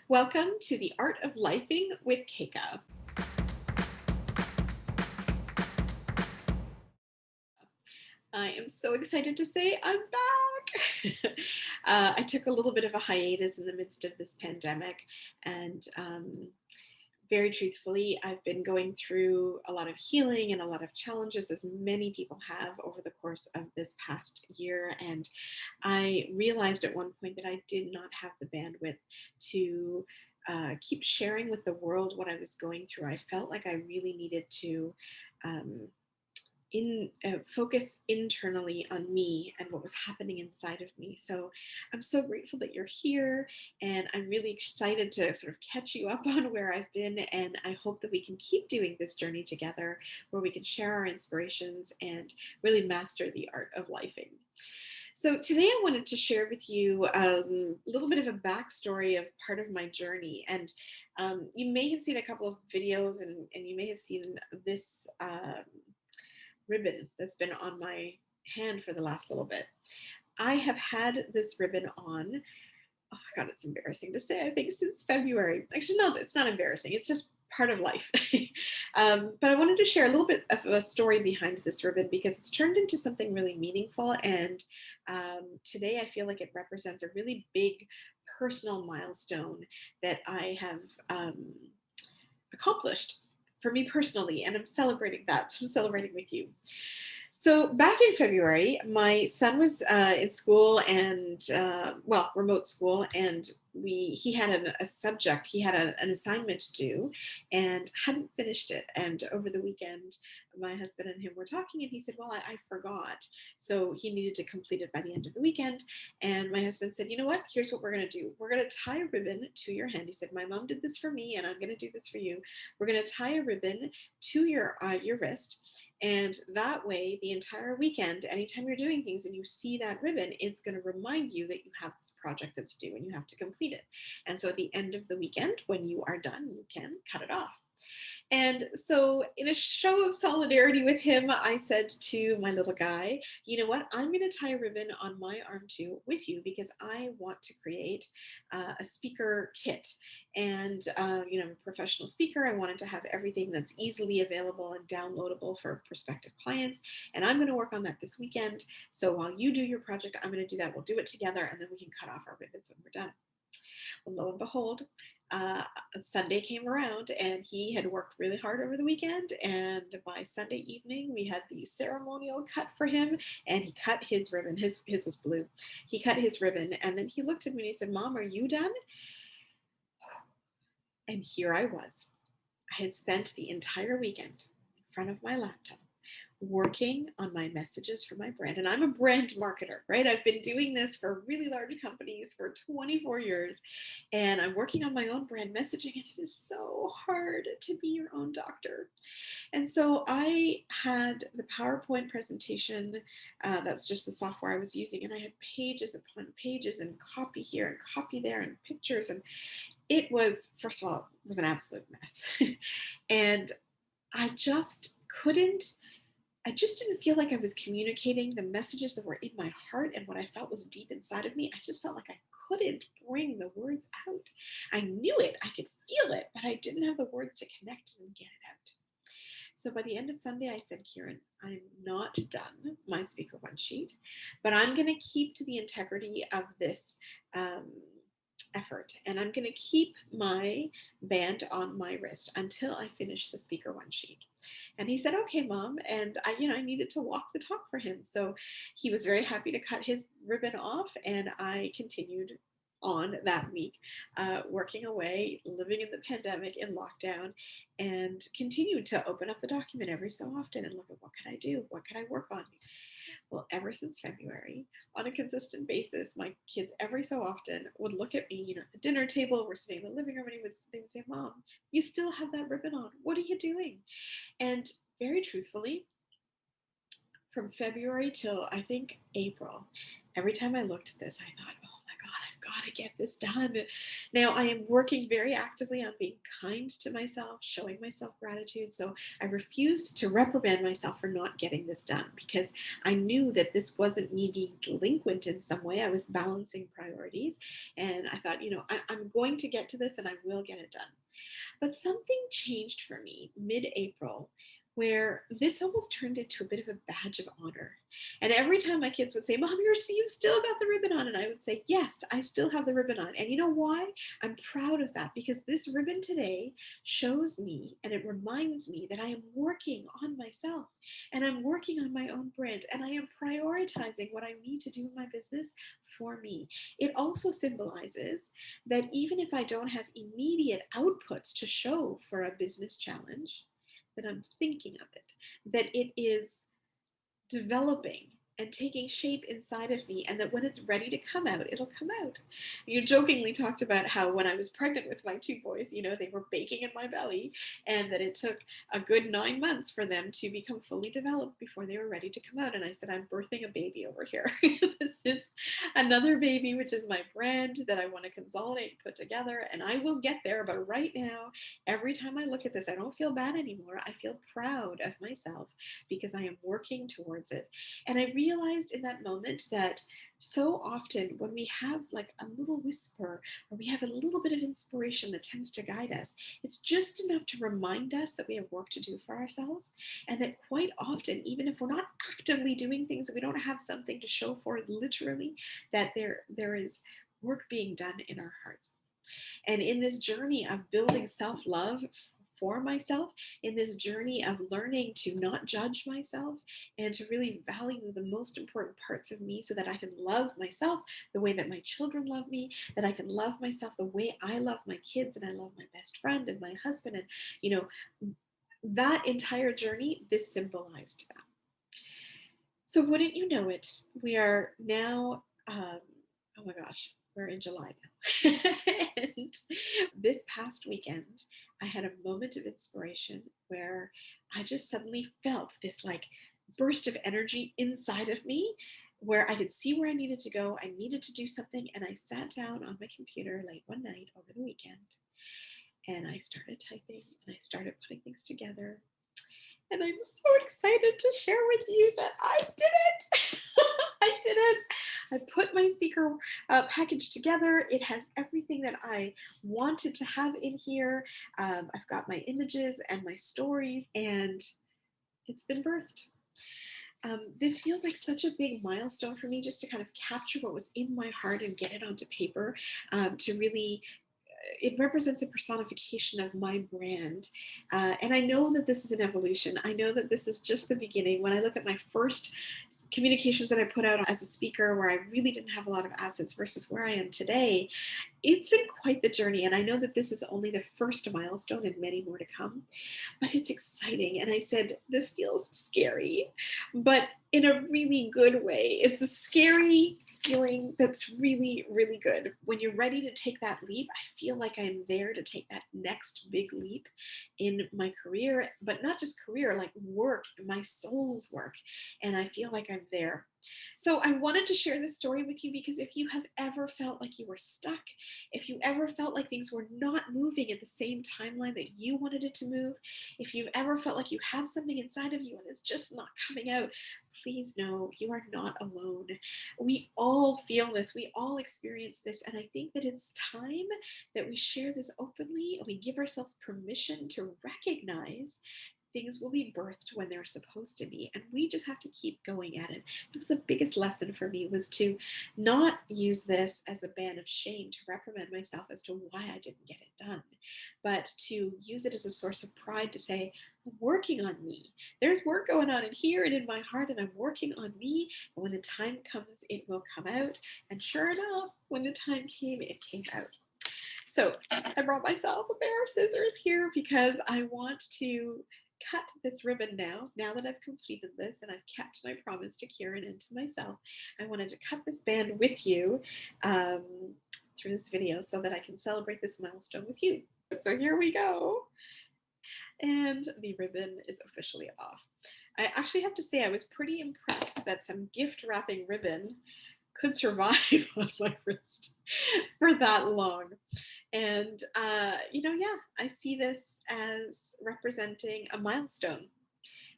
Welcome to the Art of Lifing with Keka. I am so excited to say I'm back. I took a little bit of a hiatus in the midst of this pandemic, and very truthfully, I've been going through a lot of healing and a lot of challenges, as many people have over the course of this past year. And I realized at one point that I did not have the bandwidth to keep sharing with the world what I was going through. I felt like I really needed to um, focus internally on me and what was happening inside of me. So I'm so grateful that you're here, and I'm really excited to sort of catch you up on where I've been. And I hope that we can keep doing this journey together, where we can share our inspirations and really master the art of lifing. So today I wanted to share with you a little bit of a backstory of part of my journey. And you may have seen a couple of videos, and you may have seen this ribbon that's been on my hand for the last little bit. I have had this ribbon on, oh my God, it's embarrassing to say, I think since February. Actually, no, it's not embarrassing. It's just part of life. But I wanted to share a little bit of a story behind this ribbon because it's turned into something really meaningful. And today I feel like it represents a really big personal milestone that I have accomplished for me personally, and I'm celebrating that. So I'm celebrating with you. So back in February, my son was in school, and well, remote school, and he had a subject, he had an assignment to do, and hadn't finished it. And over the weekend, my husband and him were talking, and he said, "Well, I forgot," so he needed to complete it by the end of the weekend. And my husband said, "You know what? Here's what we're going to do. We're going to tie a ribbon to your hand." He said, "My mom did this for me, and I'm going to do this for you. We're going to tie a ribbon to your wrist." And that way, the entire weekend, anytime you're doing things and you see that ribbon, it's going to remind you that you have this project that's due and you have to complete it. And so at the end of the weekend, when you are done, you can cut it off. And so, in a show of solidarity with him, I said to my little guy, "You know what? I'm going to tie a ribbon on my arm too with you, because I want to create a speaker kit. And, I'm a professional speaker. I wanted to have everything that's easily available and downloadable for prospective clients. And I'm going to work on that this weekend. So while you do your project, I'm going to do that. We'll do it together, and then we can cut off our ribbons when we're done." Well, lo and behold, uh, Sunday came around, and he had worked really hard over the weekend. And by Sunday evening, we had the ceremonial cut for him, and he cut his ribbon. His was blue. He cut his ribbon, and then he looked at me and he said, "Mom, are you done?" And here I was. I had spent the entire weekend in front of my laptop working on my messages for my brand. And I'm a brand marketer, right? I've been doing this for really large companies for 24 years, and I'm working on my own brand messaging, and it is so hard to be your own doctor. And so I had the PowerPoint presentation. That's just the software I was using. And I had pages upon pages and copy here and copy there and pictures. And it was, first of all, it was an absolute mess. And I just couldn't I just didn't feel like I was communicating the messages that were in my heart and what I felt was deep inside of me. I just felt like I couldn't bring the words out. I knew it, I could feel it, but I didn't have the words to connect it and get it out. So by the end of Sunday, I said, "Kieran, I'm not done my speaker one sheet, but I'm going to keep to the integrity of this um, effort. And I'm going to keep my band on my wrist until I finish the speaker one sheet." And he said, "Okay, Mom." And I needed to walk the talk for him. So he was very happy to cut his ribbon off. And I continued on that week, working away, living in the pandemic in lockdown, and continued to open up the document every so often and look at, what could I do? What could I work on? Well, ever since February, on a consistent basis, my kids every so often would look at me, at the dinner table, we're sitting in the living room, and they would say, "Mom, you still have that ribbon on. What are you doing?" And very truthfully, from February till I think April, every time I looked at this, I thought, "Oh my God, I've got to get this done. Now, I am working very actively on being kind to myself, showing myself gratitude. So I refused to reprimand myself for not getting this done because I knew that this wasn't me being delinquent in some way. I was balancing priorities. And I thought, I'm going to get to this and I will get it done. But something changed for me mid-April where this almost turned into a bit of a badge of honor. And every time my kids would say, Mom, you still got the ribbon on. And I would say, yes, I still have the ribbon on. And you know why? I'm proud of that because this ribbon today shows me and it reminds me that I am working on myself and I'm working on my own brand and I am prioritizing what I need to do in my business for me. It also symbolizes that even if I don't have immediate outputs to show for a business challenge, that I'm thinking of it, that it is developing and taking shape inside of me, and that when it's ready to come out, it'll come out. You jokingly talked about how when I was pregnant with my two boys, they were baking in my belly, and that it took a good 9 months for them to become fully developed before they were ready to come out. And I said, I'm birthing a baby over here. This is another baby, which is my brand that I want to consolidate and put together, and I will get there. But right now, every time I look at this, I don't feel bad anymore. I feel proud of myself because I am working towards it. And I realized in that moment that so often when we have like a little whisper or we have a little bit of inspiration that tends to guide us, it's just enough to remind us that we have work to do for ourselves. And that quite often, even if we're not actively doing things, we don't have something to show for it literally, that there is work being done in our hearts. And in this journey of building self-love for myself, in this journey of learning to not judge myself and to really value the most important parts of me so that I can love myself the way that my children love me, that I can love myself the way I love my kids and I love my best friend and my husband. And, that entire journey, this symbolized that. So wouldn't you know it, we are now, oh my gosh, we're in July now. And this past weekend, I had a moment of inspiration where I just suddenly felt this like burst of energy inside of me where I could see where I needed to go. I needed to do something. And I sat down on my computer late one night over the weekend and I started typing and I started putting things together. And I'm so excited to share with you that I did it. I did it. I put my speaker package together. It has everything that I wanted to have in here. I've got my images and my stories, and it's been birthed. This feels like such a big milestone for me just to kind of capture what was in my heart and get it onto paper, to really it represents a personification of my brand. And I know that this is an evolution. I know that this is just the beginning. When I look at my first communications that I put out as a speaker, where I really didn't have a lot of assets versus where I am today, it's been quite the journey. And I know that this is only the first milestone and many more to come, but it's exciting. And I said, this feels scary, but in a really good way. It's a scary feeling that's really, really good. When you're ready to take that leap, I feel like I'm there to take that next big leap in my career, but not just career, like work, my soul's work. And I feel like I'm there. So I wanted to share this story with you because if you have ever felt like you were stuck, if you ever felt like things were not moving at the same timeline that you wanted it to move, if you've ever felt like you have something inside of you and it's just not coming out, please know you are not alone. We all feel this, we all experience this, and I think that it's time that we share this openly and we give ourselves permission to recognize things will be birthed when they're supposed to be, and we just have to keep going at it. It was the biggest lesson for me, was to not use this as a band of shame to reprimand myself as to why I didn't get it done, but to use it as a source of pride to say, I'm working on me. There's work going on in here and in my heart, and I'm working on me, and when the time comes, it will come out. And sure enough, when the time came, it came out. So I brought myself a pair of scissors here because I want to cut this ribbon now that I've completed this and I've kept my promise to Kieran and to myself. I wanted to cut this band with you through this video so that I can celebrate this milestone with you. So here we go. And the ribbon is officially off. I actually have to say I was pretty impressed that some gift wrapping ribbon could survive on my wrist for that long. And, yeah, I see this as representing a milestone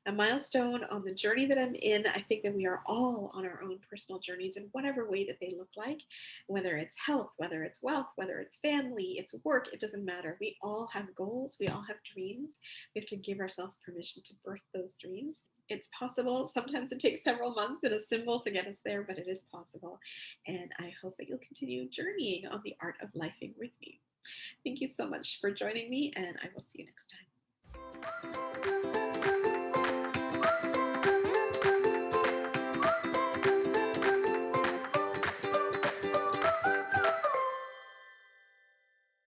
on the journey that I'm in. I think that we are all on our own personal journeys in whatever way that they look like, whether it's health, whether it's wealth, whether it's family, it's work, it doesn't matter. We all have goals, we all have dreams. We have to give ourselves permission to birth those dreams. It's possible. Sometimes it takes several months and a symbol to get us there, but it is possible. And I hope that you'll continue journeying on the art of lifing with me. Thank you so much for joining me, and I will see you next time.